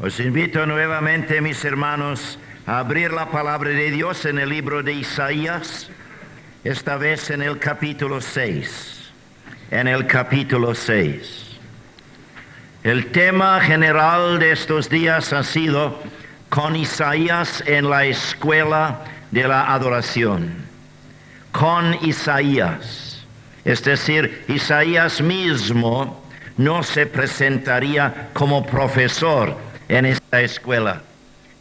Os invito nuevamente, mis hermanos, a abrir la palabra de Dios en el libro de Isaías, esta vez en el capítulo 6. En el capítulo 6. El tema general de estos días ha sido con Isaías en la escuela de la adoración. Con Isaías. Es decir, Isaías mismo no se presentaría como profesor en esta escuela.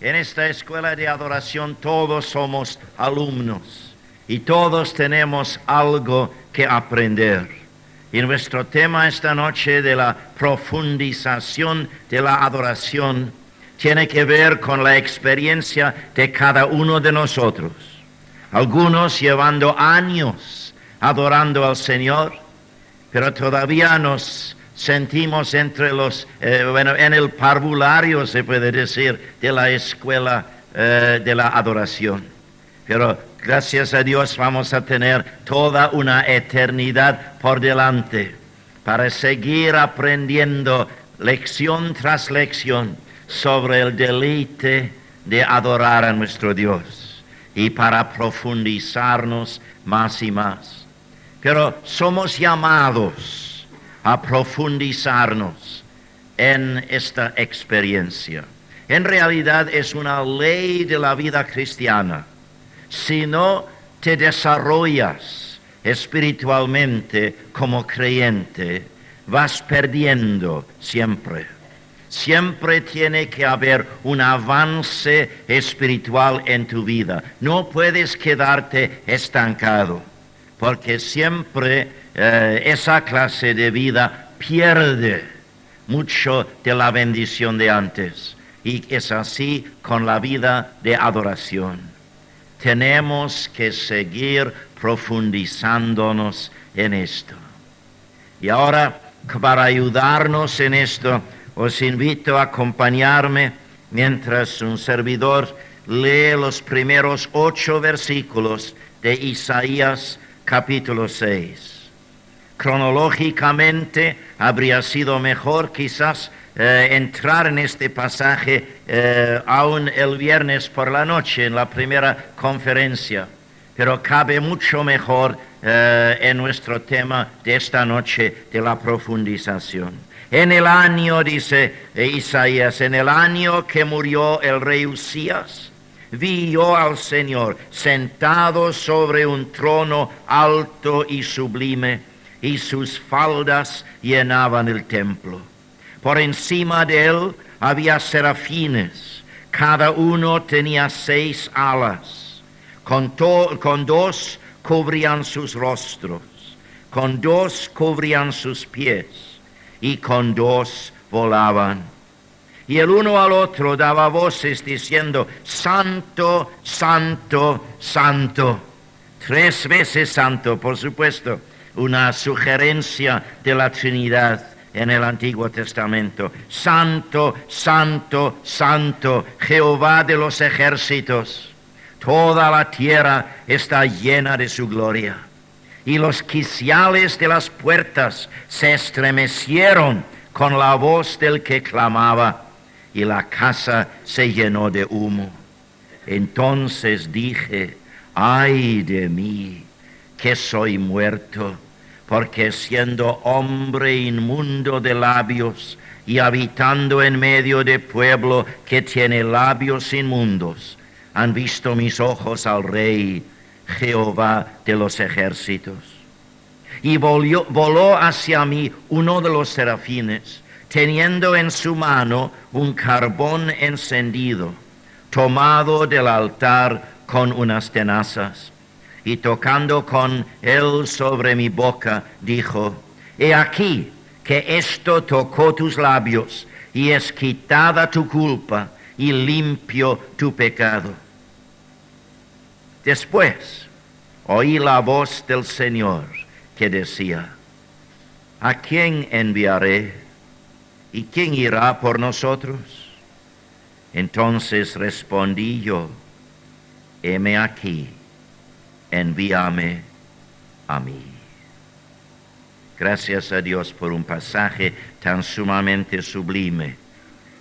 En esta escuela de adoración todos somos alumnos y todos tenemos algo que aprender. Y nuestro tema esta noche de la profundización de la adoración tiene que ver con la experiencia de cada uno de nosotros. Algunos llevando años adorando al Señor, pero todavía nos sentimos entre los, en el parvulario, se puede decir, de la escuela de la adoración. Pero gracias a Dios vamos a tener toda una eternidad por delante para seguir aprendiendo lección tras lección sobre el deleite de adorar a nuestro Dios y para profundizarnos más y más. Pero somos llamados a profundizarnos en esta experiencia. En realidad es una ley de la vida cristiana. Si no te desarrollas espiritualmente como creyente, vas perdiendo siempre. Siempre tiene que haber un avance espiritual en tu vida. No puedes quedarte estancado, porque siempre esa clase de vida pierde mucho de la bendición de antes. Y es así con la vida de adoración. Tenemos que seguir profundizándonos en esto. Y ahora, para ayudarnos en esto, os invito a acompañarme mientras un servidor lee los primeros 8 versículos de Isaías capítulo 6. Cronológicamente habría sido mejor quizás entrar en este pasaje aún el viernes por la noche en la primera conferencia, pero cabe mucho mejor en nuestro tema de esta noche de la profundización. En el año, dice Isaías, en el año que murió el rey Usías, vi yo al Señor sentado sobre un trono alto y sublime, y sus faldas llenaban el templo. Por encima de él había serafines, cada uno tenía 6 alas. Con 2 cubrían sus rostros, con 2 cubrían sus pies, y con 2 volaban. Y el uno al otro daba voces diciendo: Santo, Santo, Santo. 3 veces santo, por supuesto. Una sugerencia de la Trinidad en el Antiguo Testamento. Santo, Santo, Santo, Jehová de los ejércitos. Toda la tierra está llena de su gloria. Y los quiciales de las puertas se estremecieron con la voz del que clamaba, y la casa se llenó de humo. Entonces dije: ay de mí, que soy muerto, porque siendo hombre inmundo de labios y habitando en medio de pueblo que tiene labios inmundos, han visto mis ojos al Rey, Jehová de los ejércitos. Y voló hacia mí uno de los serafines, teniendo en su mano un carbón encendido, tomado del altar con unas tenazas. Y tocando con él sobre mi boca, dijo: he aquí que esto tocó tus labios, y es quitada tu culpa, y limpio tu pecado. Después oí la voz del Señor que decía: ¿a quién enviaré? ¿Y quién irá por nosotros? Entonces respondí yo: heme aquí, envíame a mí. Gracias a Dios por un pasaje tan sumamente sublime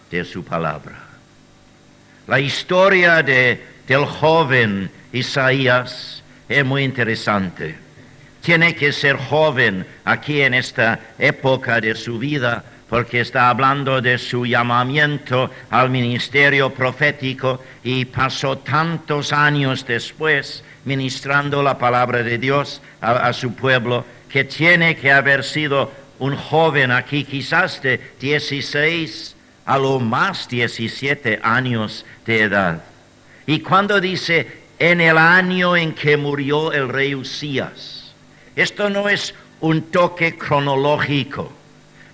de su palabra. La historia del joven Isaías es muy interesante. Tiene que ser joven aquí en esta época de su vida, porque está hablando de su llamamiento al ministerio profético y pasó tantos años después ministrando la palabra de Dios a su pueblo, que tiene que haber sido un joven aquí, quizás de 16 a lo más 17 años de edad. Y cuando dice en el año en que murió el rey Usías, esto no es un toque cronológico.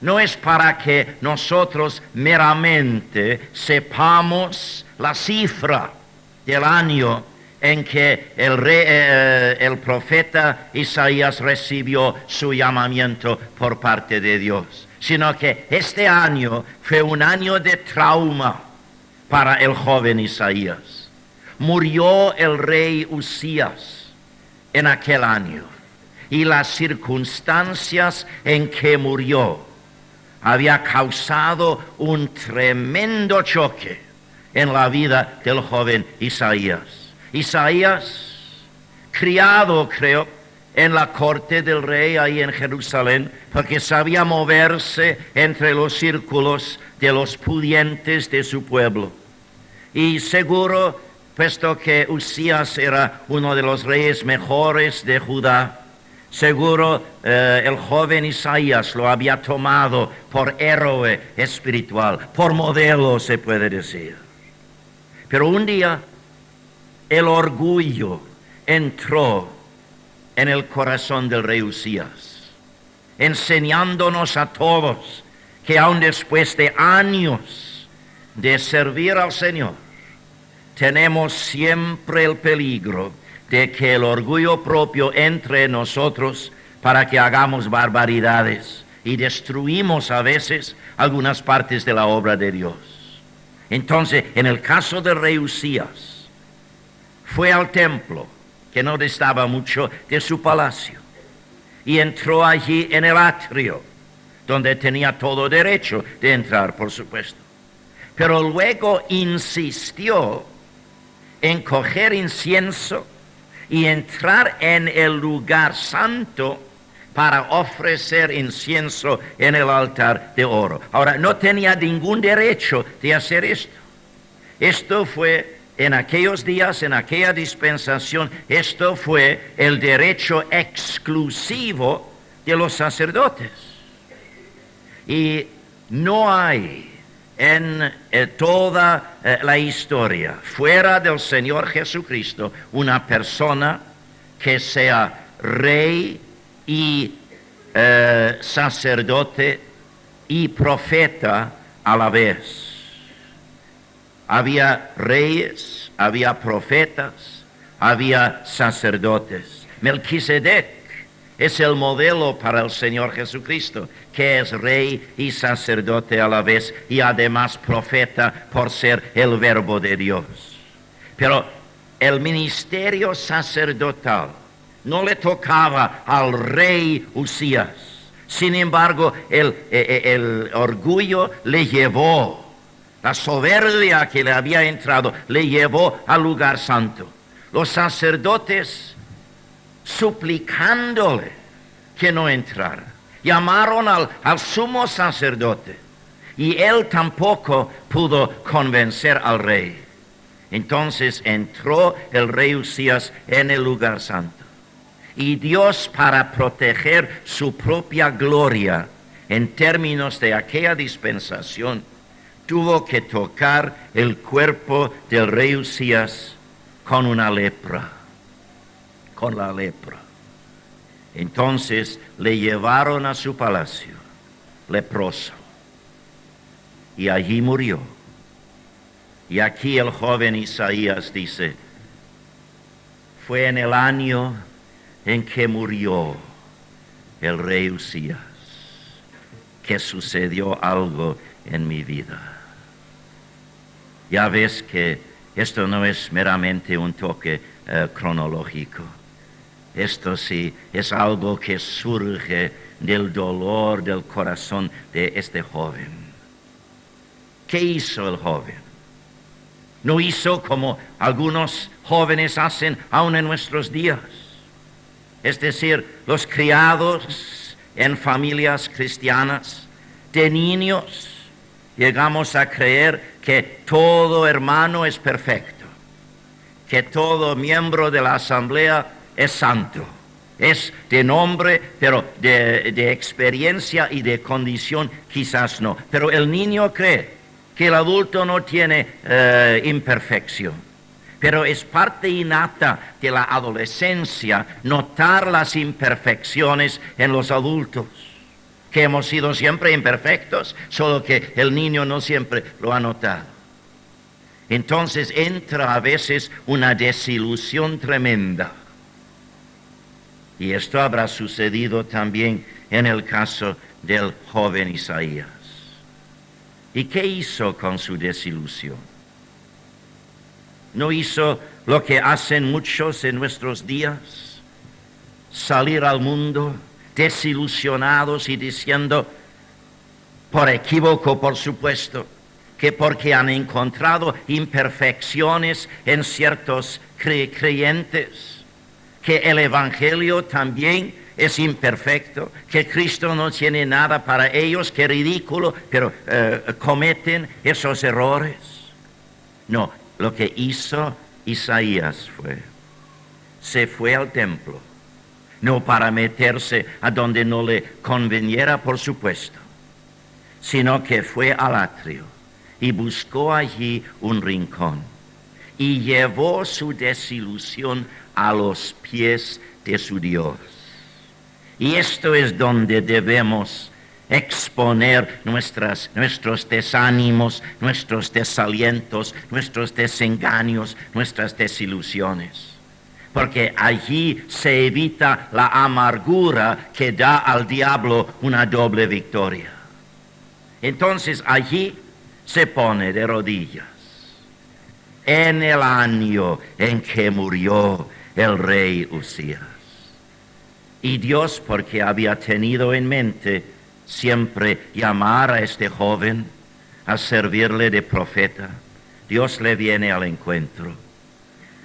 No es para que nosotros meramente sepamos la cifra del año en que el profeta Isaías recibió su llamamiento por parte de Dios, sino que este año fue un año de trauma para el joven Isaías. Murió el rey Usías en aquel año, y las circunstancias en que murió había causado un tremendo choque en la vida del joven Isaías. Isaías, criado, creo, en la corte del rey ahí en Jerusalén, porque sabía moverse entre los círculos de los pudientes de su pueblo. Y seguro, puesto que Usías era uno de los reyes mejores de Judá, seguro el joven Isaías lo había tomado por héroe espiritual, por modelo se puede decir. Pero un día el orgullo entró en el corazón del rey Usías, enseñándonos a todos que aun después de años de servir al Señor, tenemos siempre el peligro de que el orgullo propio entre en nosotros para que hagamos barbaridades y destruimos a veces algunas partes de la obra de Dios. Entonces, en el caso del rey Usías, fue al templo, que no distaba mucho de su palacio, y entró allí en el atrio, donde tenía todo derecho de entrar, por supuesto. Pero luego insistió en coger incienso y entrar en el lugar santo para ofrecer incienso en el altar de oro. Ahora, no tenía ningún derecho de hacer esto. Esto fue, en aquellos días, en aquella dispensación, esto fue el derecho exclusivo de los sacerdotes. Y no hay en toda la historia, fuera del Señor Jesucristo, una persona que sea rey y sacerdote y profeta a la vez. Había reyes, había profetas, había sacerdotes. Melquisedec es el modelo para el Señor Jesucristo, que es rey y sacerdote a la vez, y además profeta por ser el verbo de Dios. Pero el ministerio sacerdotal no le tocaba al rey Usías. Sin embargo, el orgullo le llevó, la soberbia que le había entrado, le llevó al lugar santo. Los sacerdotes, suplicándole que no entrara, llamaron al sumo sacerdote, y él tampoco pudo convencer al rey. Entonces entró el rey Usías en el lugar santo, y Dios, para proteger su propia gloria en términos de aquella dispensación, tuvo que tocar el cuerpo del rey Usías con una lepra, con la lepra. Entonces le llevaron a su palacio leproso, y allí murió. Y aquí el joven Isaías dice: fue en el año en que murió el rey Usías que sucedió algo en mi vida. Ya ves que esto no es meramente un toque cronológico. Esto sí es algo que surge del dolor del corazón de este joven. ¿Qué hizo el joven? No hizo como algunos jóvenes hacen aún en nuestros días. Es decir, los criados en familias cristianas, de niños, llegamos a creer que todo hermano es perfecto, que todo miembro de la asamblea es santo. Es de nombre, pero de experiencia y de condición quizás no. Pero el niño cree que el adulto no tiene imperfección. Pero es parte innata de la adolescencia notar las imperfecciones en los adultos, que hemos sido siempre imperfectos, solo que el niño no siempre lo ha notado. Entonces entra a veces una desilusión tremenda. Y esto habrá sucedido también en el caso del joven Isaías. ¿Y qué hizo con su desilusión? ¿No hizo lo que hacen muchos en nuestros días? Salir al mundo desilusionados y diciendo, por equívoco por supuesto, que porque han encontrado imperfecciones en ciertos creyentes, que el Evangelio también es imperfecto, que Cristo no tiene nada para ellos, que ridículo, pero cometen esos errores. No, lo que hizo Isaías se fue al templo, no para meterse a donde no le conveniera, por supuesto, sino que fue al atrio y buscó allí un rincón y llevó su desilusión a los pies de su Dios. Y esto es donde debemos exponer nuestros desánimos, nuestros desalientos, nuestros desengaños, nuestras desilusiones. Porque allí se evita la amargura que da al diablo una doble victoria. Entonces allí se pone de rodillas. En el año en que murió el rey Usías. Y Dios, porque había tenido en mente siempre llamar a este joven a servirle de profeta, Dios le viene al encuentro.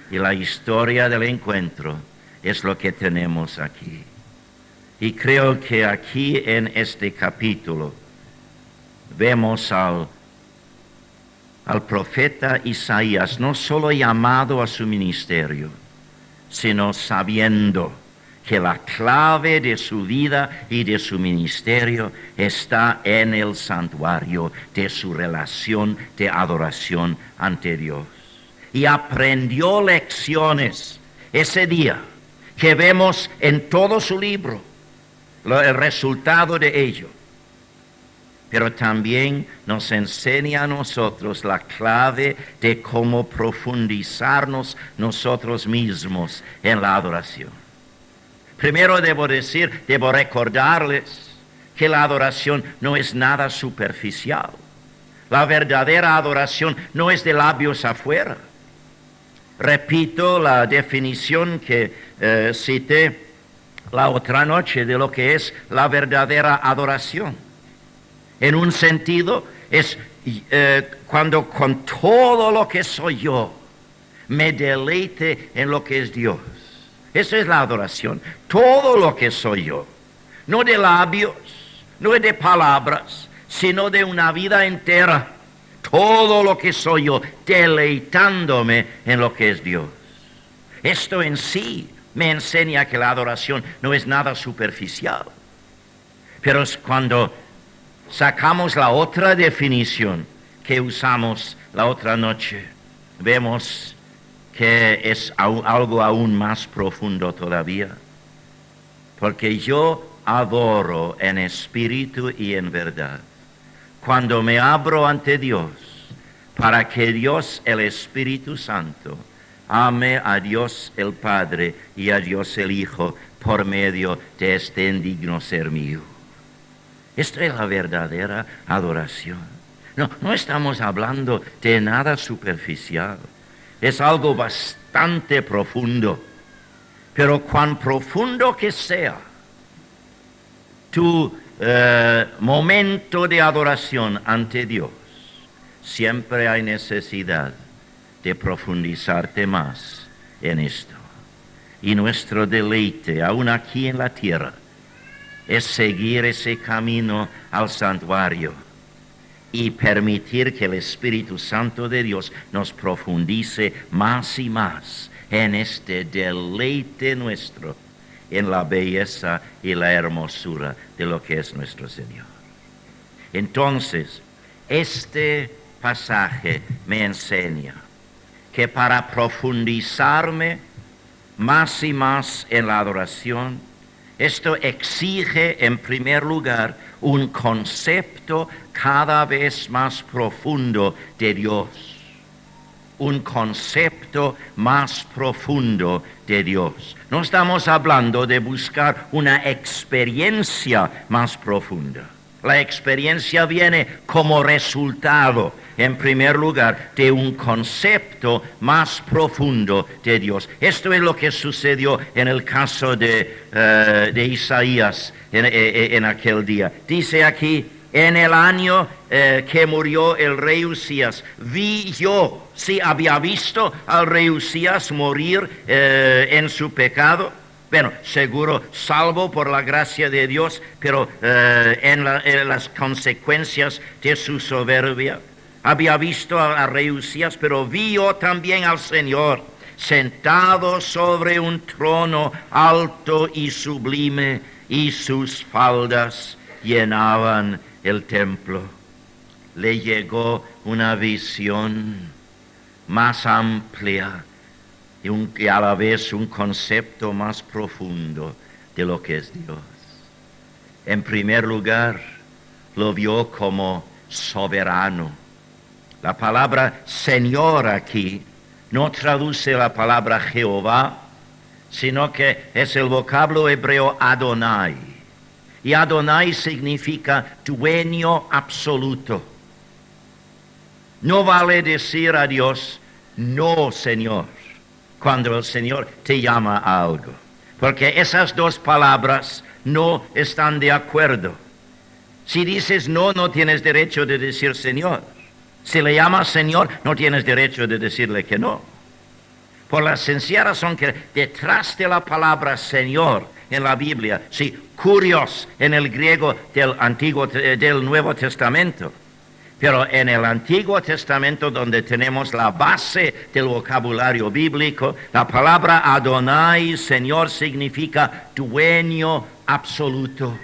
Y la historia del encuentro es lo que tenemos aquí. Y creo que aquí en este capítulo vemos al profeta Isaías no solo llamado a su ministerio, sino sabiendo que la clave de su vida y de su ministerio está en el santuario de su relación de adoración ante Dios. Y aprendió lecciones ese día que vemos en todo su libro, el resultado de ello. Pero también nos enseña a nosotros la clave de cómo profundizarnos nosotros mismos en la adoración. Primero debo recordarles que la adoración no es nada superficial. La verdadera adoración no es de labios afuera. Repito la definición que cité la otra noche de lo que es la verdadera adoración. En un sentido, es cuando con todo lo que soy yo, me deleite en lo que es Dios. Esa es la adoración. Todo lo que soy yo. No de labios, no de palabras, sino de una vida entera. Todo lo que soy yo, deleitándome en lo que es Dios. Esto en sí me enseña que la adoración no es nada superficial. Pero es cuando sacamos la otra definición que usamos la otra noche, vemos que es algo aún más profundo todavía. Porque yo adoro en espíritu y en verdad. Cuando me abro ante Dios, para que Dios el Espíritu Santo ame a Dios el Padre y a Dios el Hijo por medio de este indigno ser mío. Esta es la verdadera adoración. No estamos hablando de nada superficial. Es algo bastante profundo. Pero cuán profundo que sea tu momento de adoración ante Dios, siempre hay necesidad de profundizarte más en esto. Y nuestro deleite, aún aquí en la tierra, es seguir ese camino al santuario y permitir que el Espíritu Santo de Dios nos profundice más y más en este deleite nuestro, en la belleza y la hermosura de lo que es nuestro Señor. Entonces, este pasaje me enseña que para profundizarme más y más en la adoración, esto exige en primer lugar un concepto cada vez más profundo de Dios. Un concepto más profundo de Dios. No estamos hablando de buscar una experiencia más profunda. La experiencia viene como resultado, en primer lugar, de un concepto más profundo de Dios. Esto es lo que sucedió en el caso de Isaías en aquel día. Dice aquí, en el año que murió el rey Usías, vi yo, si había visto al rey Usías morir en su pecado. Bueno, seguro salvo por la gracia de Dios, pero en las consecuencias de su soberbia. Había visto al rey Usías, pero vi yo también al Señor sentado sobre un trono alto y sublime, y sus faldas llenaban el templo. Le llegó una visión más amplia y a la vez un concepto más profundo de lo que es Dios. En primer lugar, lo vio como soberano. La palabra Señor aquí no traduce la palabra Jehová, sino que es el vocablo hebreo Adonai. Y Adonai significa dueño absoluto. No vale decir a Dios, no, Señor, cuando el Señor te llama a algo. Porque esas dos palabras no están de acuerdo. Si dices no, no tienes derecho de decir Señor. Si le llamas Señor, no tienes derecho de decirle que no. Por la sencilla razón que detrás de la palabra Señor en la Biblia, sí, kurios en el griego del Nuevo Testamento, pero en el Antiguo Testamento, donde tenemos la base del vocabulario bíblico, la palabra Adonai, Señor, significa dueño absoluto.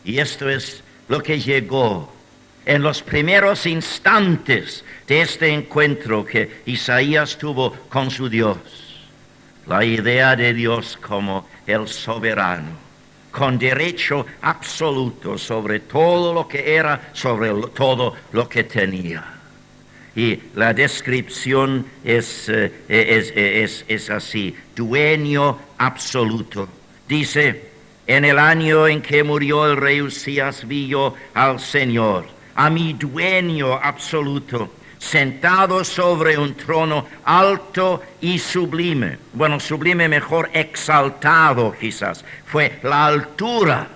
Y esto es lo que llegó en los primeros instantes de este encuentro que Isaías tuvo con su Dios. La idea de Dios como el soberano, con derecho absoluto sobre todo lo que era, sobre todo lo que tenía. Y la descripción es así, dueño absoluto. Dice, en el año en que murió el rey Usías vi yo al Señor, a mi dueño absoluto, sentado sobre un trono alto y sublime. Bueno, sublime mejor, exaltado quizás. Fue la altura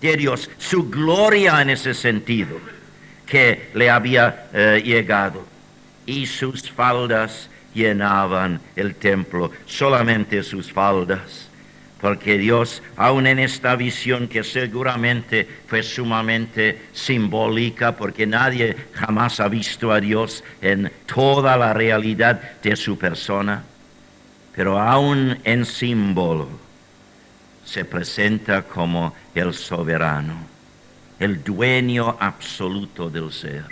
de Dios, su gloria en ese sentido, que le había llegado. Y sus faldas llenaban el templo, solamente sus faldas. Porque Dios, aun en esta visión que seguramente fue sumamente simbólica, porque nadie jamás ha visto a Dios en toda la realidad de su persona, pero aun en símbolo se presenta como el soberano, el dueño absoluto del ser.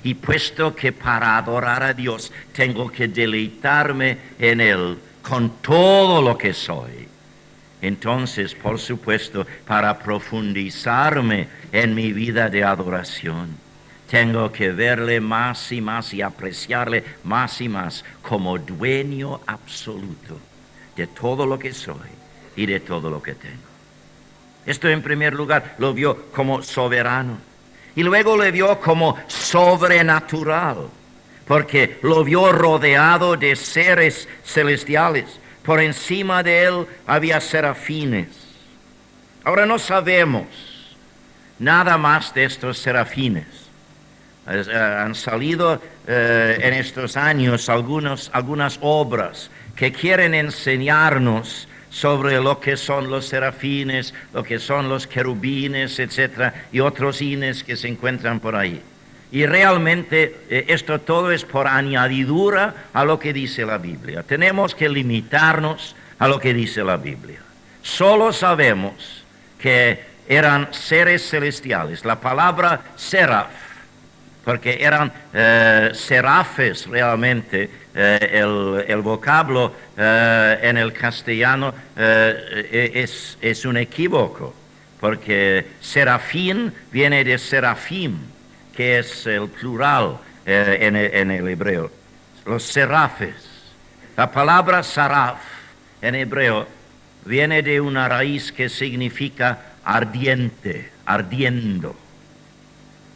Y puesto que para adorar a Dios tengo que deleitarme en Él con todo lo que soy, entonces, por supuesto, para profundizarme en mi vida de adoración, tengo que verle más y más y apreciarle más y más como dueño absoluto de todo lo que soy y de todo lo que tengo. Esto en primer lugar lo vio como soberano y luego le vio como sobrenatural, porque lo vio rodeado de seres celestiales. Por encima de él había serafines. Ahora no sabemos nada más de estos serafines, Han salido en estos años algunas obras que quieren enseñarnos sobre lo que son los serafines, lo que son los querubines, etcétera, y otros ines que se encuentran por ahí. Y realmente esto todo es por añadidura a lo que dice la Biblia. Tenemos que limitarnos a lo que dice la Biblia. Solo sabemos que eran seres celestiales. La palabra seraf, porque eran serafes realmente, el vocablo en el castellano es un equívoco, porque serafín viene de serafim, que es el plural en el hebreo. Los serafes. La palabra saraf en hebreo viene de una raíz que significa ardiente, ardiendo.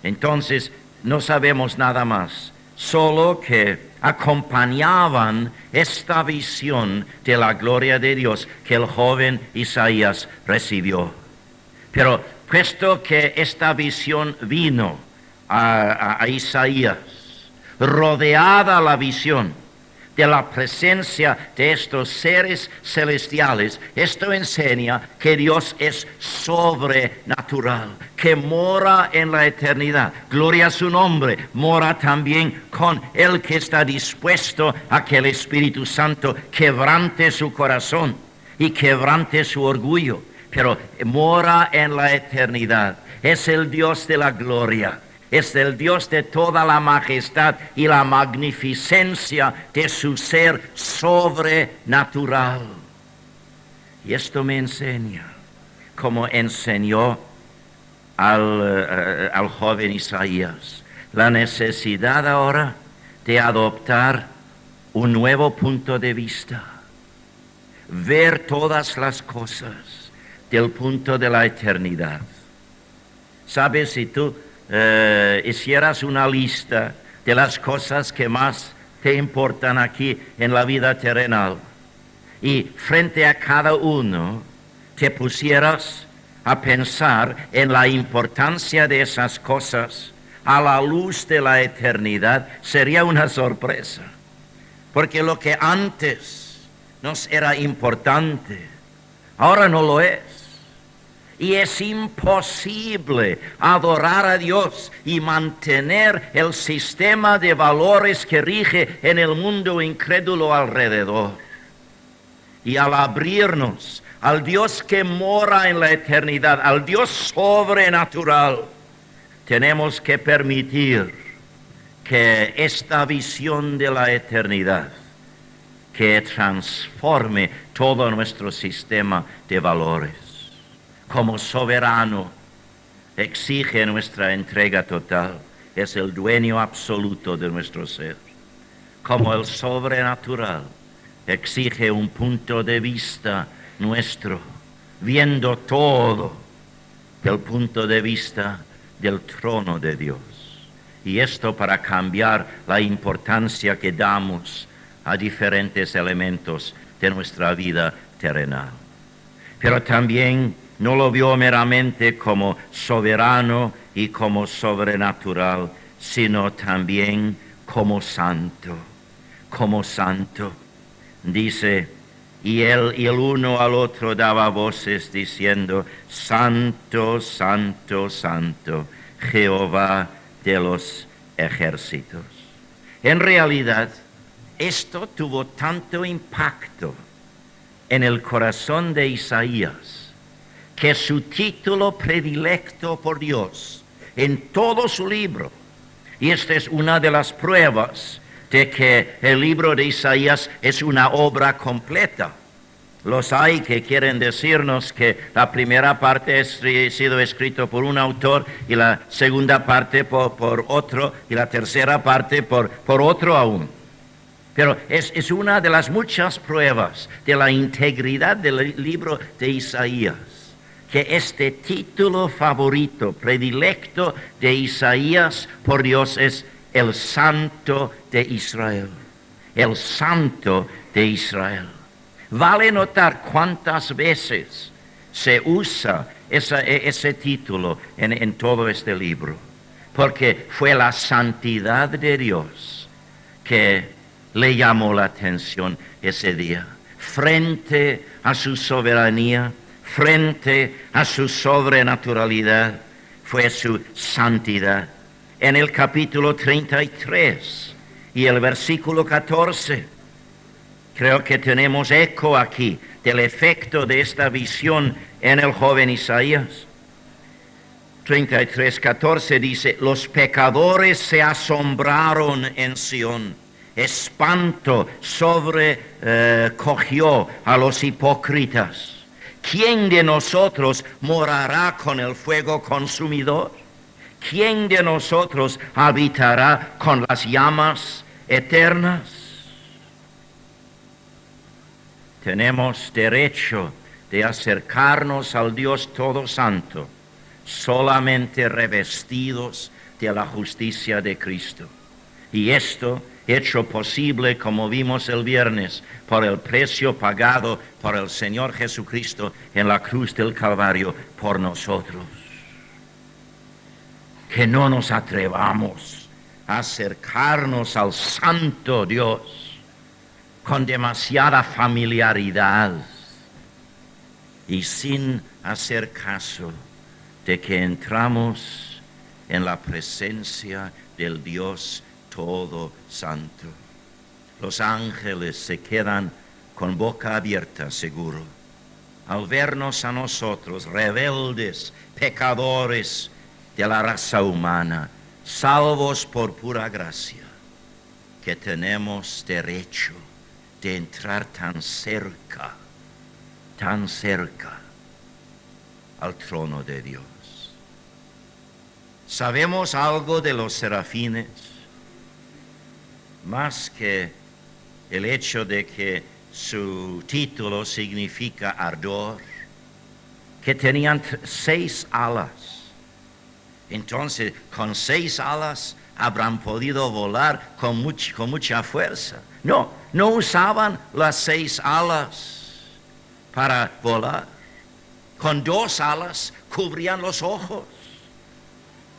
Entonces, no sabemos nada más, solo que acompañaban esta visión de la gloria de Dios que el joven Isaías recibió. Pero puesto que esta visión vino a Isaías, rodeada la visión de la presencia de estos seres celestiales, esto enseña que Dios es sobrenatural, que mora en la eternidad. Gloria a su nombre, mora también con el que está dispuesto a que el Espíritu Santo quebrante su corazón y quebrante su orgullo, pero mora en la eternidad. Es el Dios de la gloria. Es el Dios de toda la majestad y la magnificencia de su ser sobrenatural. Y esto me enseña, como enseñó al joven Isaías, la necesidad ahora de adoptar un nuevo punto de vista, ver todas las cosas del punto de la eternidad. ¿Sabes? Si tú hicieras una lista de las cosas que más te importan aquí en la vida terrenal y frente a cada uno te pusieras a pensar en la importancia de esas cosas a la luz de la eternidad, sería una sorpresa, porque lo que antes nos era importante ahora no lo es. Y es imposible adorar a Dios y mantener el sistema de valores que rige en el mundo incrédulo alrededor. Y al abrirnos al Dios que mora en la eternidad, al Dios sobrenatural, tenemos que permitir que esta visión de la eternidad, que transforme todo nuestro sistema de valores, como soberano, exige nuestra entrega total. Es el dueño absoluto de nuestro ser. Como el sobrenatural, exige un punto de vista nuestro, viendo todo del punto de vista del trono de Dios. Y esto para cambiar la importancia que damos a diferentes elementos de nuestra vida terrenal. Pero también no lo vio meramente como soberano y como sobrenatural, sino también como santo, como santo. Dice, y el uno al otro daba voces diciendo, Santo, Santo, Santo, Jehová de los ejércitos. En realidad, esto tuvo tanto impacto en el corazón de Isaías, que su título predilecto por Dios en todo su libro, y esta es una de las pruebas de que el libro de Isaías es una obra completa. Los hay que quieren decirnos que la primera parte ha sido escrito por un autor y la segunda parte por otro y la tercera parte por otro aún. Pero es una de las muchas pruebas de la integridad del libro de Isaías, que este título favorito, predilecto de Isaías por Dios es el Santo de Israel. El Santo de Israel. Vale notar cuántas veces se usa ese título en todo este libro. porque fue la santidad de Dios que le llamó la atención ese día. Frente a su soberanía, frente a su sobrenaturalidad, fue su santidad. En el capítulo 33 y el versículo 14, creo que tenemos eco aquí del efecto de esta visión en el joven Isaías. 33:14 dice: los pecadores se asombraron en Sión, espanto sobrecogió a los hipócritas. ¿Quién de nosotros morará con el fuego consumidor? ¿Quién de nosotros habitará con las llamas eternas? Tenemos derecho de acercarnos al Dios Todo Santo solamente revestidos de la justicia de Cristo. Y esto hecho posible, como vimos el viernes, por el precio pagado por el Señor Jesucristo en la cruz del Calvario por nosotros. Que no nos atrevamos a acercarnos al Santo Dios con demasiada familiaridad y sin hacer caso de que entramos en la presencia del Dios Todo Santo. Los ángeles se quedan con boca abierta, seguro, al vernos a nosotros, rebeldes, pecadores de la raza humana, salvos por pura gracia, que tenemos derecho de entrar tan cerca al trono de Dios. ¿Sabemos algo de los serafines? Más que el hecho de que su título significa ardor, que tenían 6 alas. Entonces, con 6 alas habrán podido volar con mucha fuerza. No usaban las 6 alas para volar. Con 2 alas cubrían los ojos.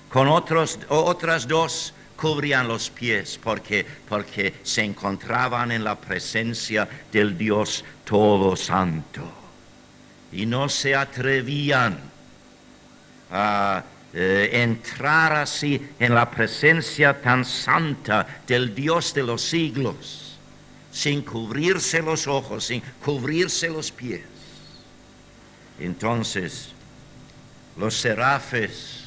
Con otras 2 cubrían los pies porque se encontraban en la presencia del Dios Todo Santo. Y no se atrevían a entrar así en la presencia tan santa del Dios de los siglos, sin cubrirse los ojos, sin cubrirse los pies. Entonces, los serafes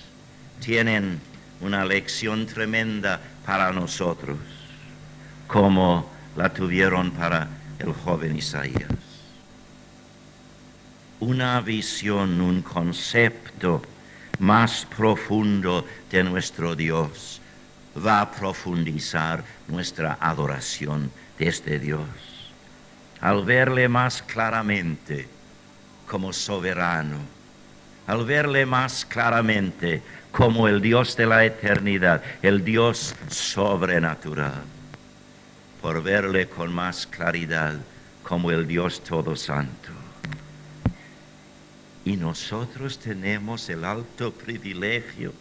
tienen una lección tremenda para nosotros, como la tuvieron para el joven Isaías. Una visión, un concepto más profundo de nuestro Dios va a profundizar nuestra adoración de este Dios. Al verle más claramente como soberano, al verle más claramente como el Dios de la eternidad, el Dios sobrenatural, por verle con más claridad como el Dios Todo Santo. Y nosotros tenemos el alto privilegio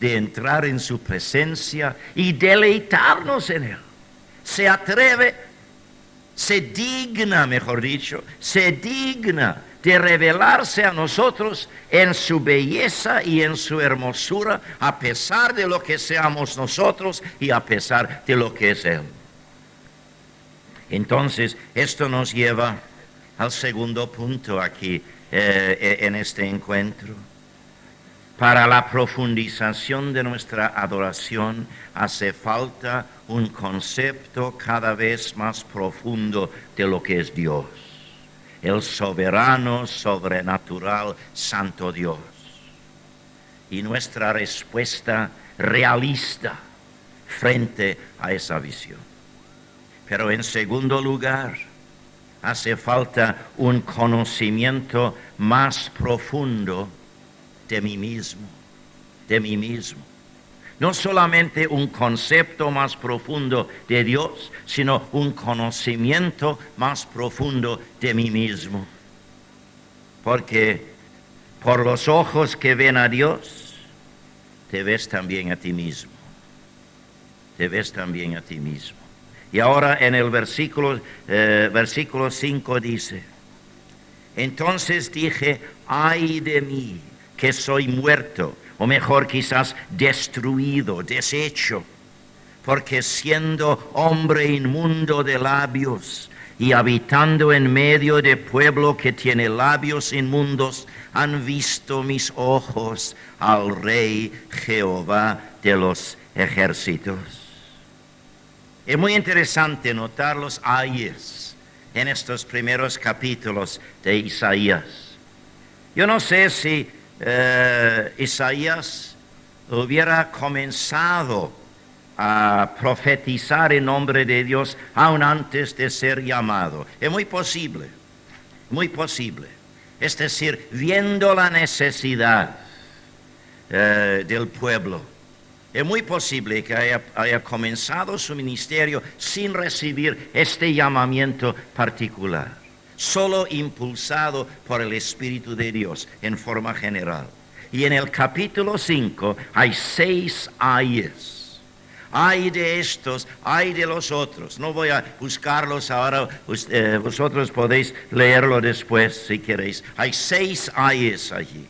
de entrar en su presencia y deleitarnos en él. Se digna de revelarse a nosotros en su belleza y en su hermosura, a pesar de lo que seamos nosotros y a pesar de lo que es él. Entonces, esto nos lleva al segundo punto aquí en este encuentro. Para la profundización de nuestra adoración hace falta un concepto cada vez más profundo de lo que es Dios, el soberano, sobrenatural, santo Dios. Y nuestra respuesta realista frente a esa visión. Pero en segundo lugar, hace falta un conocimiento más profundo de mí mismo. No solamente un concepto más profundo de Dios, sino un conocimiento más profundo de mí mismo. Porque por los ojos que ven a Dios, te ves también a ti mismo. Te ves también a ti mismo. Y ahora en el versículo 5 dice, entonces dije, ay de mí, que soy muerto, o mejor quizás destruido, deshecho, porque siendo hombre inmundo de labios y habitando en medio de pueblo que tiene labios inmundos, han visto mis ojos al Rey Jehová de los ejércitos. Es muy interesante notar los ayes en estos primeros capítulos de Isaías. Yo no sé si Isaías hubiera comenzado a profetizar en nombre de Dios aún antes de ser llamado. Es muy posible, muy posible. Es decir, viendo la necesidad del pueblo. Es muy posible que haya comenzado su ministerio sin recibir este llamamiento particular, solo impulsado por el Espíritu de Dios en forma general. Y en el capítulo 5 hay 6 ayes. Ay de estos, ay de los otros. No voy a buscarlos ahora, vosotros podéis leerlo después si queréis. Hay 6 ayes allí.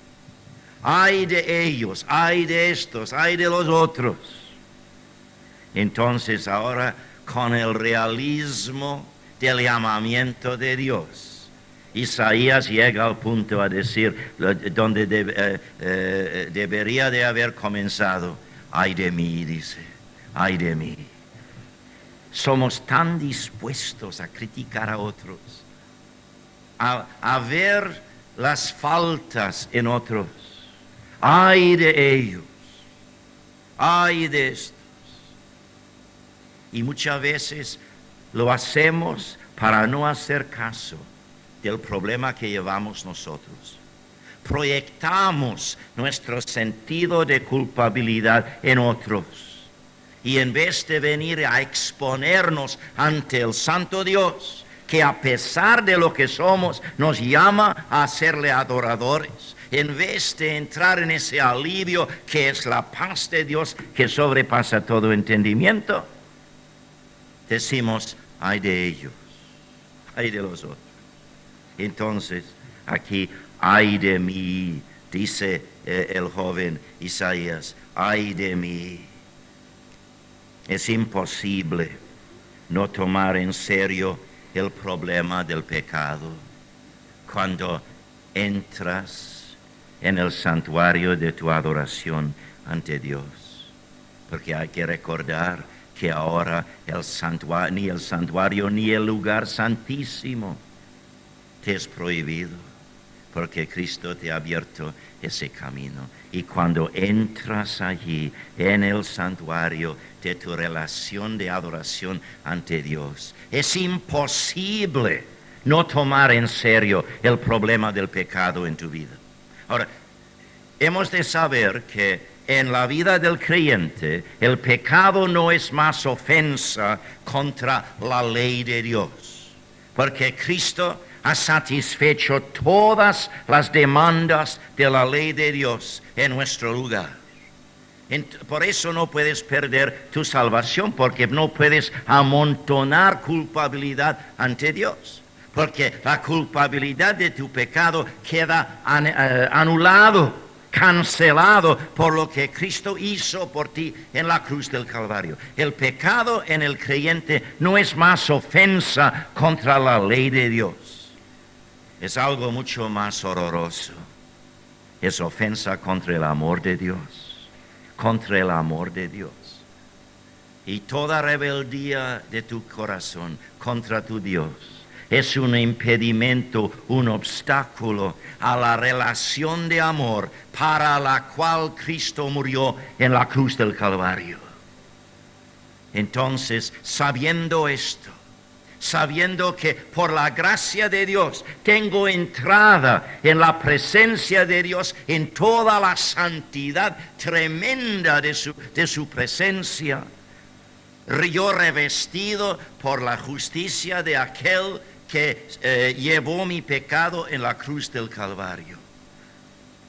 Ay de ellos, ay de estos, ay de los otros. Entonces ahora con el realismo del llamamiento de Dios, Isaías llega al punto a decir donde debería de haber comenzado, ay de mí, dice, ay de mí. Somos tan dispuestos a criticar a otros, a ver las faltas en otros. Ay de ellos, ay de estos. Y muchas veces lo hacemos para no hacer caso del problema que llevamos nosotros. Proyectamos nuestro sentido de culpabilidad en otros. Y en vez de venir a exponernos ante el Santo Dios, que a pesar de lo que somos, nos llama a serle adoradores, en vez de entrar en ese alivio que es la paz de Dios que sobrepasa todo entendimiento, decimos, ay de ellos, ay de los otros. Entonces, aquí, ay de mí, dice el joven Isaías, ay de mí. Es imposible no tomar en serio el problema del pecado cuando entras en el santuario de tu adoración ante Dios. Porque hay que recordar que ahora ni el santuario ni el lugar santísimo te es prohibido, porque Cristo te ha abierto ese camino. Y cuando entras allí en el santuario de tu relación de adoración ante Dios, es imposible no tomar en serio el problema del pecado en tu vida. Ahora, hemos de saber que en la vida del creyente el pecado no es más ofensa contra la ley de Dios, porque Cristo ha satisfecho todas las demandas de la ley de Dios en nuestro lugar. Por eso no puedes perder tu salvación, porque no puedes amontonar culpabilidad ante Dios. Porque la culpabilidad de tu pecado queda anulado, cancelado por lo que Cristo hizo por ti en la cruz del Calvario. El pecado en el creyente no es más ofensa contra la ley de Dios. Es algo mucho más horroroso. Es ofensa contra el amor de Dios. Contra el amor de Dios. Y toda rebeldía de tu corazón contra tu Dios es un impedimento, un obstáculo a la relación de amor para la cual Cristo murió en la cruz del Calvario. Entonces, sabiendo esto, sabiendo que por la gracia de Dios tengo entrada en la presencia de Dios, en toda la santidad tremenda de su presencia, yo revestido por la justicia de aquel que llevó mi pecado en la cruz del Calvario.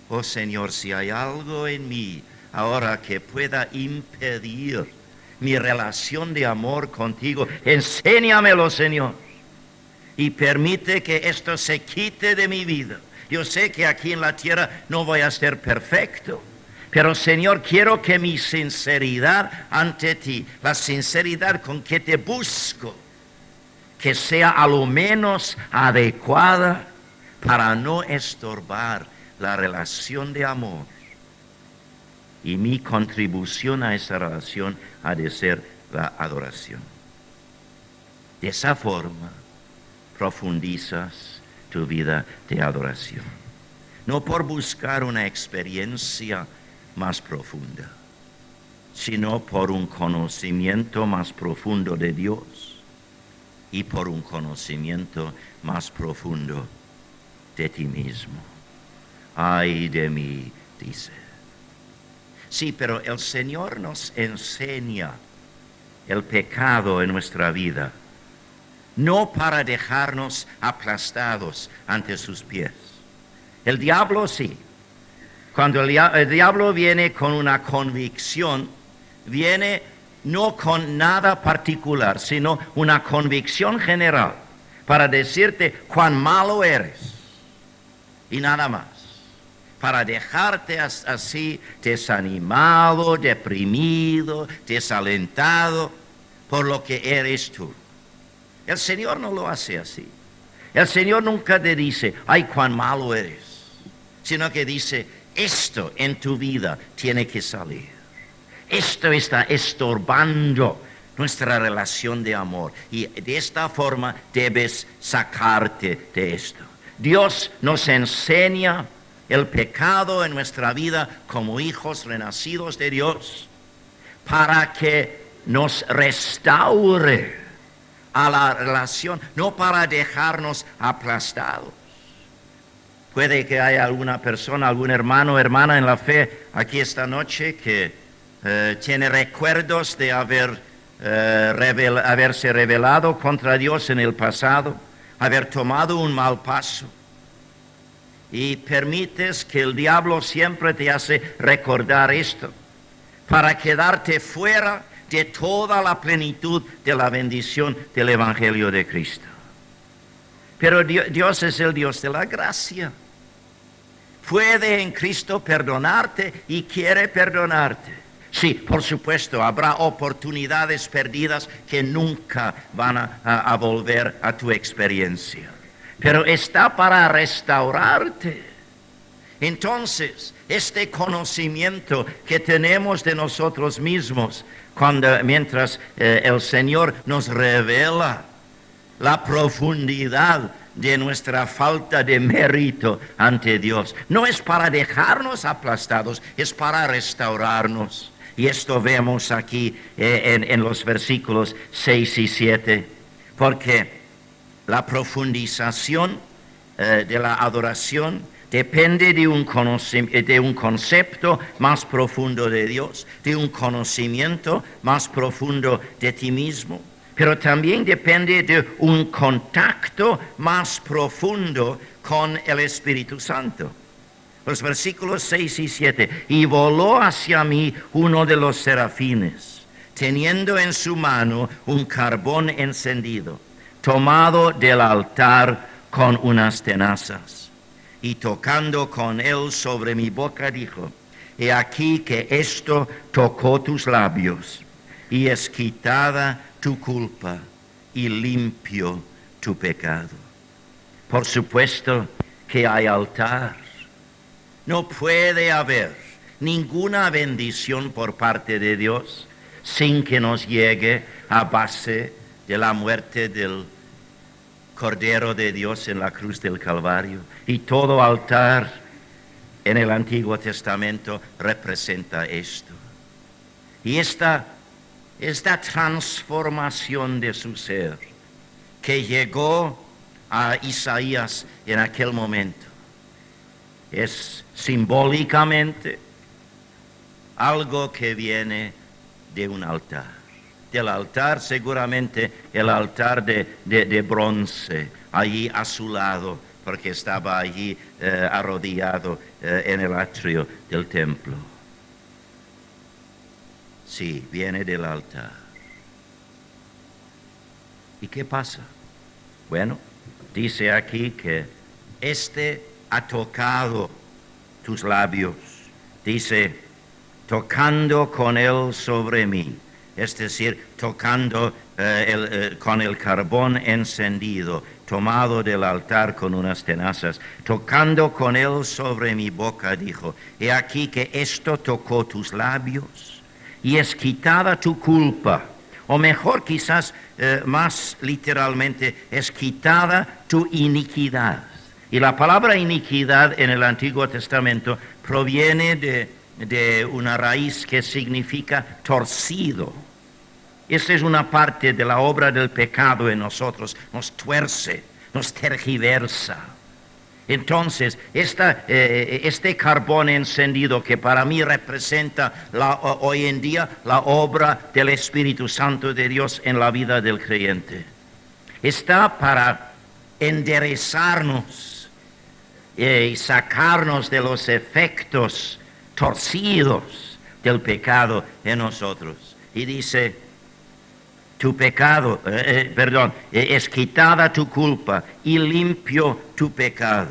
Oh Señor, si hay algo en mí, ahora que pueda impedir mi relación de amor contigo. Enséñamelo, Señor, y permite que esto se quite de mi vida. Yo sé que aquí en la tierra no voy a ser perfecto, pero Señor, quiero que mi sinceridad ante ti, la sinceridad con que te busco, que sea a lo menos adecuada para no estorbar la relación de amor. Y mi contribución a esa relación ha de ser la adoración. De esa forma profundizas tu vida de adoración. No por buscar una experiencia más profunda, sino por un conocimiento más profundo de Dios y por un conocimiento más profundo de ti mismo. Ay de mí, dice. Sí, pero el Señor nos enseña el pecado en nuestra vida, no para dejarnos aplastados ante sus pies. El diablo sí. Cuando el diablo viene con una convicción, viene no con nada particular, sino una convicción general para decirte cuán malo eres y nada más, para dejarte así desanimado, deprimido, desalentado por lo que eres tú. El Señor no lo hace así. El Señor nunca te dice, ay, cuán malo eres, sino que dice, esto en tu vida tiene que salir. Esto está estorbando nuestra relación de amor y de esta forma debes sacarte de esto. Dios nos enseña el pecado en nuestra vida como hijos renacidos de Dios para que nos restaure a la relación, no para dejarnos aplastados. Puede que haya alguna persona, algún hermano o hermana en la fe aquí esta noche que tiene recuerdos de haberse rebelado contra Dios en el pasado, haber tomado un mal paso. Y permites que el diablo siempre te hace recordar esto, para quedarte fuera de toda la plenitud de la bendición del Evangelio de Cristo. Pero Dios es el Dios de la gracia. Puede en Cristo perdonarte y quiere perdonarte. Sí, por supuesto, habrá oportunidades perdidas que nunca van a volver a tu experiencia. Pero está para restaurarte. Entonces, este conocimiento que tenemos de nosotros mismos, mientras el Señor nos revela la profundidad de nuestra falta de mérito ante Dios, no es para dejarnos aplastados, es para restaurarnos. Y esto vemos aquí en los versículos 6 y 7, porque la profundización de la adoración depende de un concepto más profundo de Dios, de un conocimiento más profundo de ti mismo, pero también depende de un contacto más profundo con el Espíritu Santo. Los versículos 6 y 7, y voló hacia mí uno de los serafines, teniendo en su mano un carbón encendido, tomado del altar con unas tenazas, y tocando con él sobre mi boca dijo, he aquí que esto tocó tus labios, y es quitada tu culpa, y limpio tu pecado. Por supuesto que hay altar. No puede haber ninguna bendición por parte de Dios sin que nos llegue a base de la muerte del Cordero de Dios en la cruz del Calvario. Y todo altar en el Antiguo Testamento representa esto. Y esta transformación de su ser que llegó a Isaías en aquel momento es simbólicamente algo que viene de un altar. Del altar, seguramente el altar de bronce, allí a su lado, porque estaba allí arrodillado en el atrio del templo. Sí, viene del altar. ¿Y qué pasa? Bueno, dice aquí que ha tocado tus labios. Dice, tocando con él sobre mí. Es decir, tocando con el carbón encendido, tomado del altar con unas tenazas, tocando con él sobre mi boca, dijo, he aquí que esto tocó tus labios y es quitada tu culpa. O mejor, quizás más literalmente, es quitada tu iniquidad. Y la palabra iniquidad en el Antiguo Testamento proviene de una raíz que significa torcido. Esta es una parte de la obra del pecado en nosotros, nos tuerce, nos tergiversa. Entonces, este carbón encendido que para mí representa hoy en día la obra del Espíritu Santo de Dios en la vida del creyente, está para enderezarnos y sacarnos de los efectos torcidos del pecado en nosotros. Y dice, tu pecado, es quitada tu culpa y limpio tu pecado.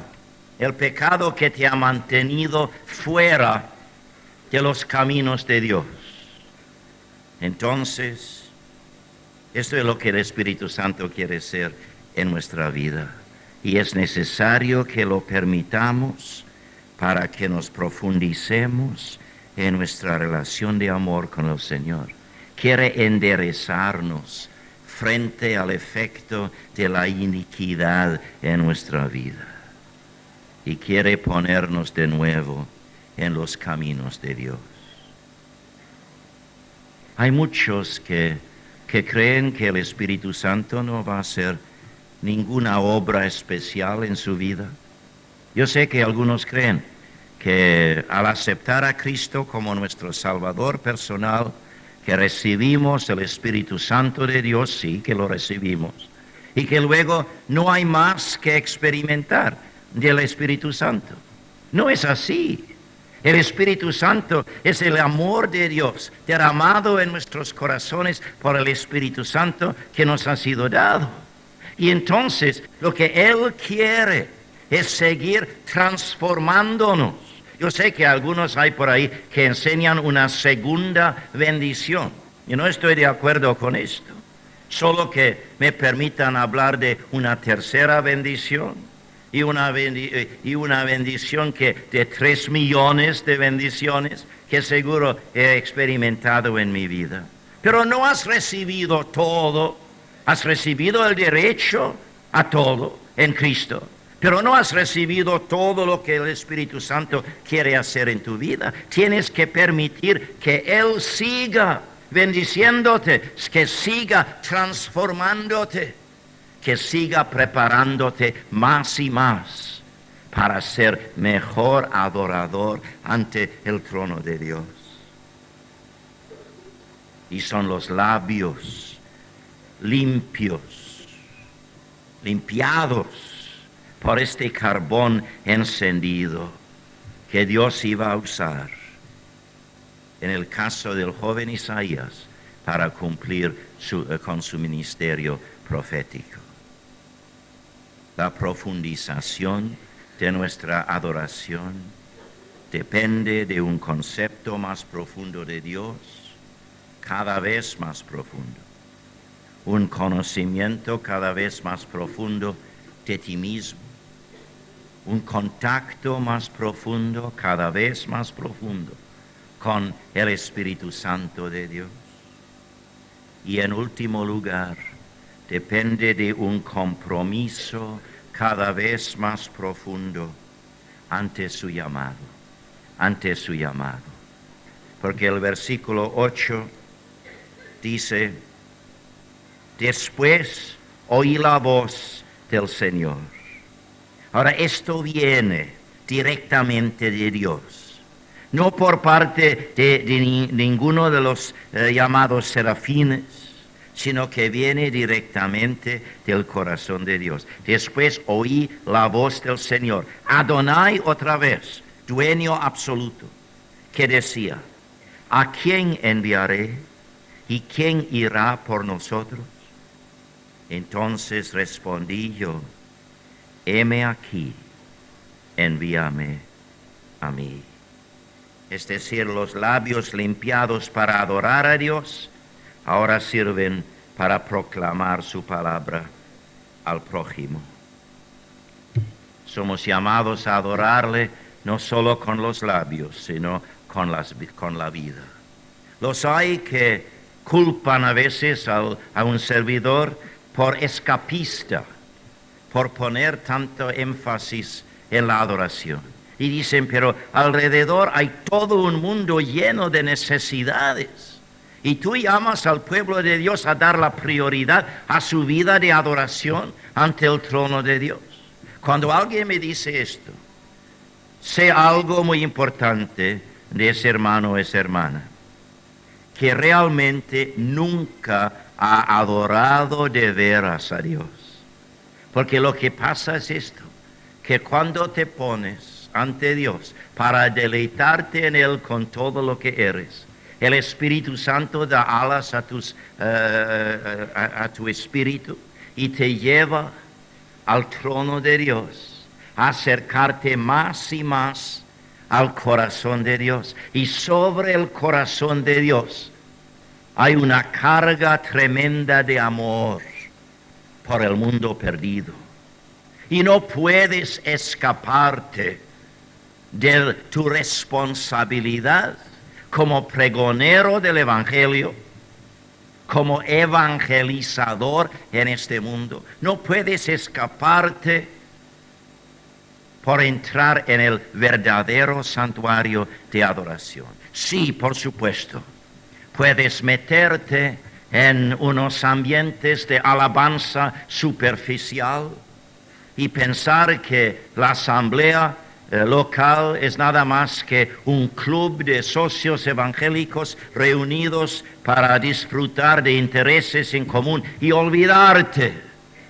El pecado que te ha mantenido fuera de los caminos de Dios. Entonces, esto es lo que el Espíritu Santo quiere hacer en nuestra vida. Y es necesario que lo permitamos para que nos profundicemos en nuestra relación de amor con el Señor. Quiere enderezarnos frente al efecto de la iniquidad en nuestra vida. Y quiere ponernos de nuevo en los caminos de Dios. Hay muchos que creen que el Espíritu Santo no va a hacer ninguna obra especial en su vida. Yo sé que algunos creen que al aceptar a Cristo como nuestro Salvador personal, que recibimos el Espíritu Santo de Dios, sí, que lo recibimos, y que luego no hay más que experimentar del Espíritu Santo. No es así. El Espíritu Santo es el amor de Dios derramado en nuestros corazones por el Espíritu Santo que nos ha sido dado. Y entonces lo que Él quiere es seguir transformándonos. Yo sé que algunos hay por ahí que enseñan una segunda bendición. Yo no estoy de acuerdo con esto. Solo que me permitan hablar de una tercera bendición y una bendición que de 3 millones de bendiciones que seguro he experimentado en mi vida. Pero no has recibido todo. Has recibido el derecho a todo en Cristo. Pero no has recibido todo lo que el Espíritu Santo quiere hacer en tu vida. Tienes que permitir que Él siga bendiciéndote, que siga transformándote, que siga preparándote más y más para ser mejor adorador ante el trono de Dios. Y son los labios limpios, limpiados por este carbón encendido que Dios iba a usar en el caso del joven Isaías para cumplir con su ministerio profético. La profundización de nuestra adoración depende de un concepto más profundo de Dios, cada vez más profundo. Un conocimiento cada vez más profundo de ti mismo. Un contacto más profundo, cada vez más profundo, con el Espíritu Santo de Dios. Y en último lugar, depende de un compromiso cada vez más profundo ante su llamado, Porque el versículo 8 dice, después oí la voz del Señor. Ahora, esto viene directamente de Dios, no por parte de ninguno de los llamados serafines, sino que viene directamente del corazón de Dios. Después oí la voz del Señor, Adonai otra vez, dueño absoluto, que decía, ¿a quién enviaré? ¿Y quién irá por nosotros? Entonces respondí yo, heme aquí, envíame a mí. Es decir, los labios limpiados para adorar a Dios, ahora sirven para proclamar su palabra al prójimo. Somos llamados a adorarle no solo con los labios, sino con la vida. Los hay que culpan a veces a un servidor por escapista, por poner tanto énfasis en la adoración. Y dicen, pero alrededor hay todo un mundo lleno de necesidades. Y tú llamas al pueblo de Dios a dar la prioridad a su vida de adoración ante el trono de Dios. Cuando alguien me dice esto, sé algo muy importante de ese hermano o esa hermana, que realmente nunca ha adorado de veras a Dios. Porque lo que pasa es esto, que cuando te pones ante Dios para deleitarte en Él con todo lo que eres, el Espíritu Santo da alas a tu espíritu y te lleva al trono de Dios, a acercarte más y más al corazón de Dios. Y sobre el corazón de Dios hay una carga tremenda de amor por el mundo perdido. Y no puedes escaparte de tu responsabilidad como pregonero del Evangelio, como evangelizador en este mundo. No puedes escaparte por entrar en el verdadero santuario de adoración. Sí, por supuesto, puedes meterte en unos ambientes de alabanza superficial y pensar que la asamblea local es nada más que un club de socios evangélicos reunidos para disfrutar de intereses en común y olvidarte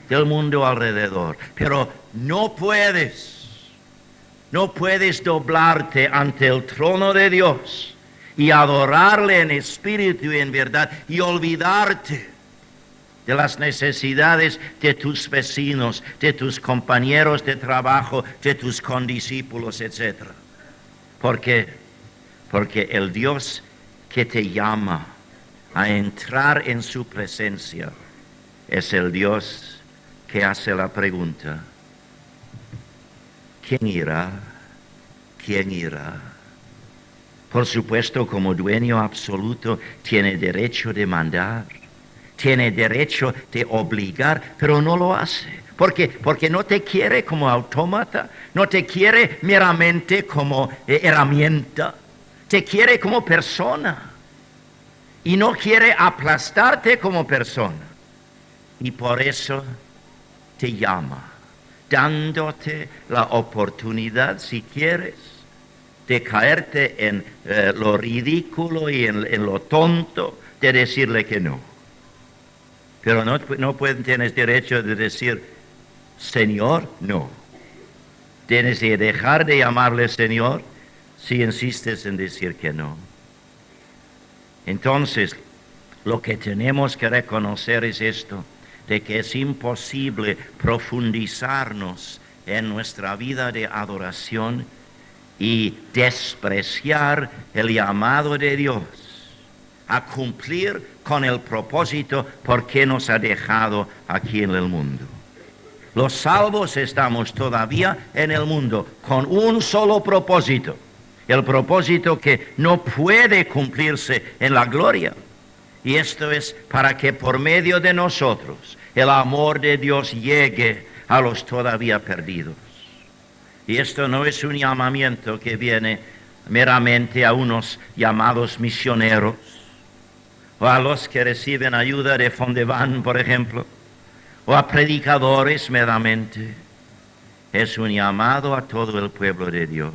del mundo alrededor. Pero no puedes doblarte ante el trono de Dios y adorarle en espíritu y en verdad y olvidarte de las necesidades de tus vecinos, de tus compañeros de trabajo, de tus condiscípulos, etc. Porque el Dios que te llama a entrar en su presencia es el Dios que hace la pregunta, ¿quién irá? ¿Quién irá? Por supuesto, como dueño absoluto, tiene derecho de mandar. Tiene derecho de obligar, pero no lo hace. ¿Por qué? Porque no te quiere como autómata, no te quiere meramente como herramienta, te quiere como persona y no quiere aplastarte como persona. Y por eso te llama, dándote la oportunidad, si quieres, de caerte en lo ridículo y en lo tonto, de decirle que no. Pero no tienes derecho de decir, Señor, no. Tienes que dejar de llamarle Señor si insistes en decir que no. Entonces, lo que tenemos que reconocer es esto, de que es imposible profundizarnos en nuestra vida de adoración y despreciar el llamado de Dios a cumplir con el propósito por que nos ha dejado aquí en el mundo. Los salvos estamos todavía en el mundo con un solo propósito, el propósito que no puede cumplirse en la gloria. Y esto es para que por medio de nosotros el amor de Dios llegue a los todavía perdidos. Y esto no es un llamamiento que viene meramente a unos llamados misioneros, o a los que reciben ayuda de Fondevan, por ejemplo, o a predicadores meramente. Es un llamado a todo el pueblo de Dios.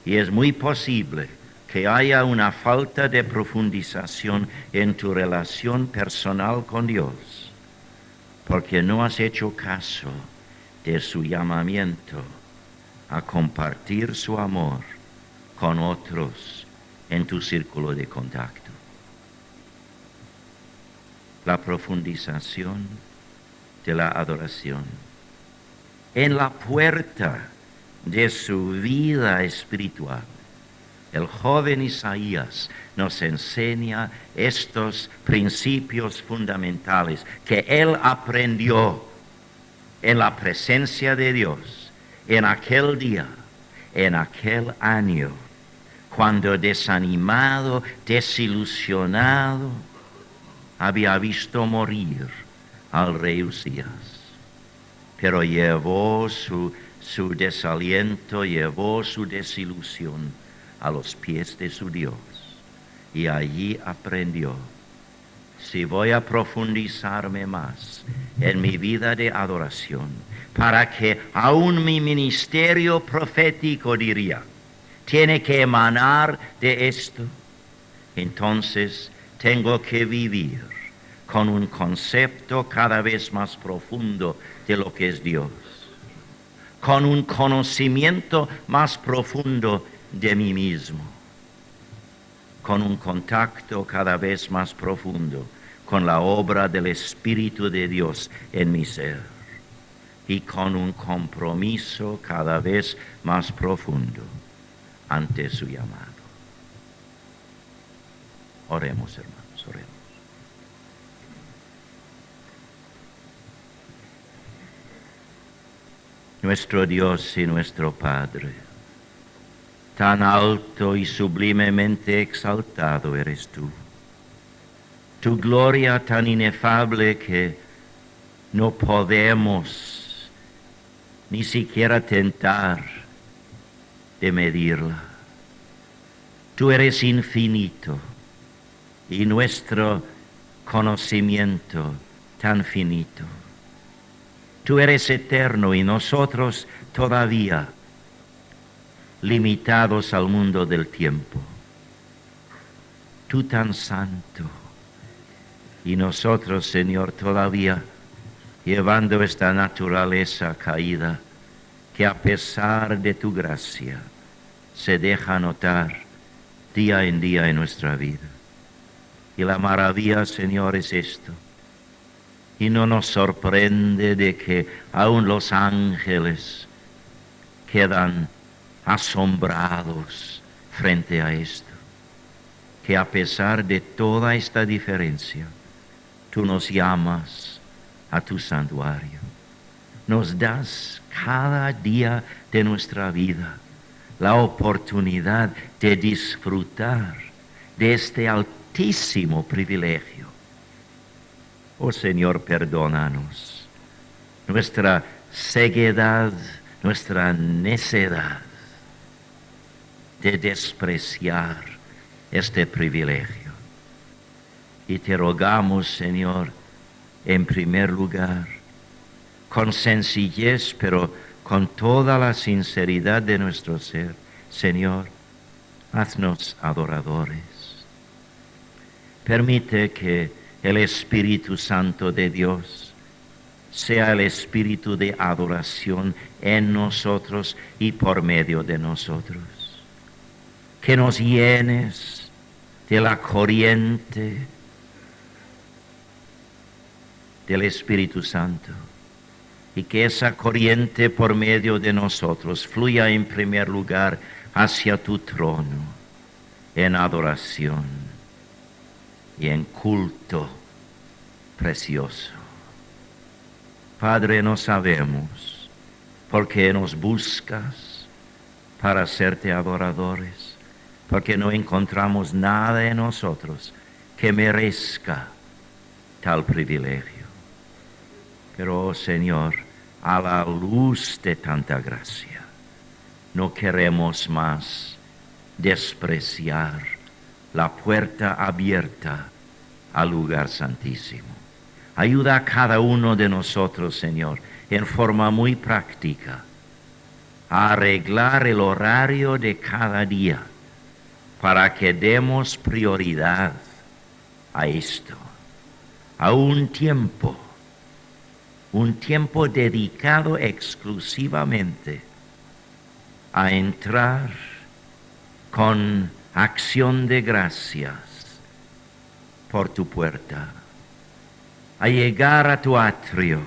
Y es muy posible que haya una falta de profundización en tu relación personal con Dios, porque no has hecho caso de su llamamiento a compartir su amor con otros en tu círculo de contacto. La profundización de la adoración. En la puerta de su vida espiritual, el joven Isaías nos enseña estos principios fundamentales que él aprendió en la presencia de Dios, en aquel día, en aquel año, cuando desanimado, desilusionado, había visto morir al rey Usías. Pero llevó su desaliento, llevó su desilusión a los pies de su Dios. Y allí aprendió, si voy a profundizarme más en mi vida de adoración, para que aún mi ministerio profético, diría, tiene que emanar de esto, entonces tengo que vivir con un concepto cada vez más profundo de lo que es Dios, con un conocimiento más profundo de mí mismo, con un contacto cada vez más profundo con la obra del Espíritu de Dios en mi ser y con un compromiso cada vez más profundo ante su llamado. Oremos, hermanos, oremos. Nuestro Dios y nuestro Padre, tan alto y sublimemente exaltado eres tú. Tu gloria tan inefable que no podemos ni siquiera tentar de medirla. Tú eres infinito y nuestro conocimiento tan finito. Tú eres eterno y nosotros todavía limitados al mundo del tiempo. Tú tan santo y nosotros, Señor, todavía llevando esta naturaleza caída que a pesar de tu gracia se deja notar día en día en nuestra vida. Y la maravilla, Señor, es esto. Y no nos sorprende de que aún los ángeles quedan asombrados frente a esto. Que a pesar de toda esta diferencia, tú nos llamas a tu santuario. Nos das cada día de nuestra vida la oportunidad de disfrutar de este altísimo privilegio. Oh Señor, perdónanos nuestra ceguedad, nuestra necedad de despreciar este privilegio. Y te rogamos, Señor, en primer lugar, con sencillez, pero con toda la sinceridad de nuestro ser, Señor, haznos adoradores. Permite que el Espíritu Santo de Dios sea el espíritu de adoración en nosotros y por medio de nosotros. Que nos llenes de la corriente del Espíritu Santo y que esa corriente por medio de nosotros fluya en primer lugar hacia tu trono en adoración y en culto precioso. Padre, no sabemos por qué nos buscas para hacerte adoradores, porque no encontramos nada en nosotros que merezca tal privilegio. Pero, oh Señor, a la luz de tanta gracia, no queremos más despreciar la puerta abierta al lugar santísimo. Ayuda a cada uno de nosotros, Señor, en forma muy práctica, a arreglar el horario de cada día para que demos prioridad a esto, a un tiempo dedicado exclusivamente a entrar con acción de gracias por tu puerta, a llegar a tu atrio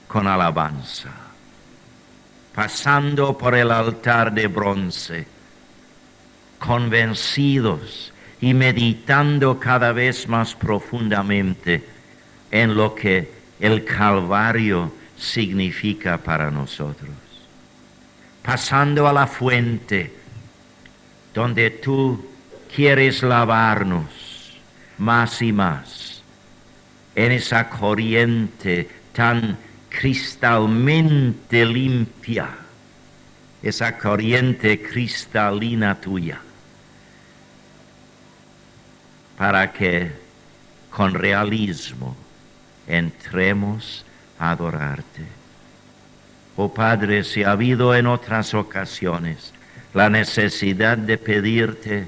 con alabanza, pasando por el altar de bronce, convencidos y meditando cada vez más profundamente en lo que el Calvario significa para nosotros. Pasando a la fuente donde tú quieres lavarnos más y más en esa corriente tan cristalmente limpia, esa corriente cristalina tuya, para que con realismo entremos a adorarte. Oh Padre, si ha habido en otras ocasiones la necesidad de pedirte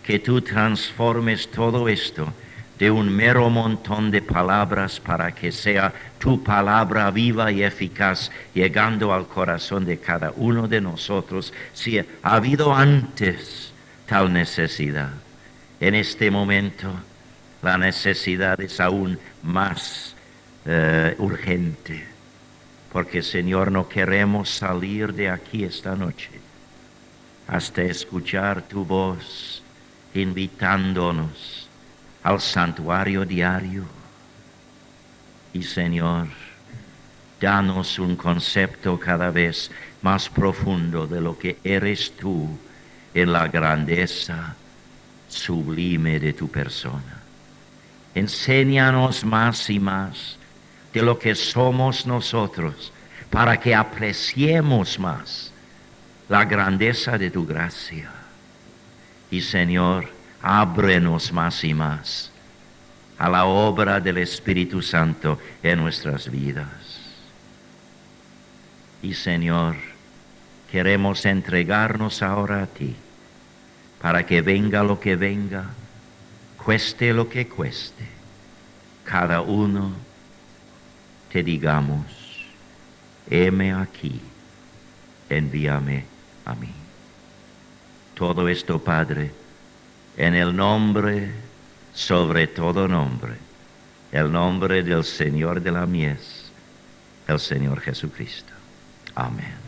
que tú transformes todo esto de un mero montón de palabras para que sea tu palabra viva y eficaz, llegando al corazón de cada uno de nosotros, si ha habido antes tal necesidad, en este momento la necesidad es aún más urgente, porque Señor, no queremos salir de aquí esta noche hasta escuchar tu voz invitándonos al santuario diario. Y Señor, danos un concepto cada vez más profundo de lo que eres tú en la grandeza sublime de tu persona. Enséñanos más y más de lo que somos nosotros, para que apreciemos más la grandeza de tu gracia. Y Señor, ábrenos más y más a la obra del Espíritu Santo en nuestras vidas. Y Señor, queremos entregarnos ahora a ti, para que venga lo que venga, cueste lo que cueste, cada uno te digamos: heme aquí, envíame a mí. Todo esto, Padre, en el nombre, sobre todo nombre, el nombre del Señor de la mies, el Señor Jesucristo. Amén.